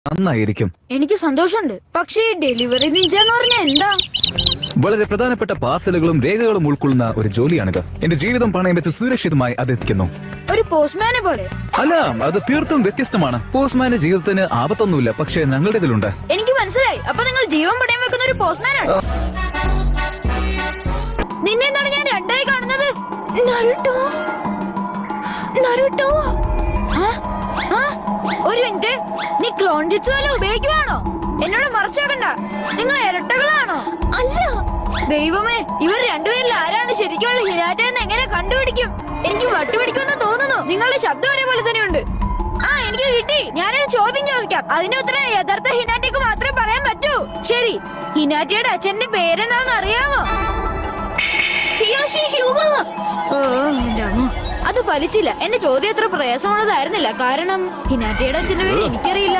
നന്നായിരിക്കും. എനിക്ക് സന്തോഷമുണ്ട്. പക്ഷേ ഡെലിവറി നിഞ്ച എന്ന് പറഞ്ഞാൽ എന്താ? വളരെ പ്രധാനപ്പെട്ട പാർസലുകളും രേഖകളും ഉൾക്കൊള്ളുന്ന ഒരു ജോലിയാണിത്. എന്റെ ജീവിതം പണയം വെച്ച് സുരക്ഷിതമായി അതെത്തിക്കുന്നു. ഒരു പോസ്റ്റ്മാനെ പോലെ? അല്ല, അത് തീർത്തും വ്യത്യസ്തമാണ്. പോസ്റ്റ്മാന്റെ ജീവിതത്തിന് ആപത്തൊന്നുമില്ല, പക്ഷേ ഞങ്ങളുടെ ഇതിലുണ്ട്. എനിക്ക് മനസ്സിലായി. അപ്പൊ നിങ്ങൾ ജീവൻ പണയം വെക്കുന്ന ഒരു പോസ്റ്റ്മാനാണ്. നിന്നെ എന്താണ് ഞാൻ രണ്ടായി കാണുന്നത്? നരുട്ടോ, നരുട്ടോ. ഒരു മിനിറ്റ്, നീ ക്ലോൺ ജിറ്റ്സു വല്ലതും ഉപയോഗിക്കുവാണോ? എന്നോട് മറച്ചാക്കണ്ട. നിങ്ങൾ ഇരട്ടകളാണോ? അല്ല. ദൈവമേ, ഇവർ രണ്ടുപേരിൽ ആരാണ് ശരിക്കുള്ള ഹിനാറ്റ എന്ന് എങ്ങനെ കണ്ടുപിടിക്കും? എനിക്ക് വട്ടുപിടിക്കുമെന്ന് തോന്നുന്നു. നിങ്ങളുടെ ശബ്ദം ഒരേപോലെ തന്നെയുണ്ട്. എനിക്ക് കിട്ടി. ഞാനൊരു ചോദ്യം ചോദിക്കാം. അതിന് ഉത്തരം യഥാർത്ഥ ഹിനാറ്റയ്ക്ക് മാത്രമേ പറയാൻ പറ്റൂ. ശരി, ഹിനാറ്റയുടെ അച്ഛന്റെ പേരെന്താണെന്ന് അറിയാമോ? ഹിയോഷി ഹ്യൂമ. അത് ഫലിച്ചില്ല. എന്റെ ചോദ്യം അത്ര പ്രയാസമുള്ളതായിരുന്നില്ല. കാരണം ഹിനാറ്റയുടെ അച്ഛന്റെ പേര് എനിക്കറിയില്ല.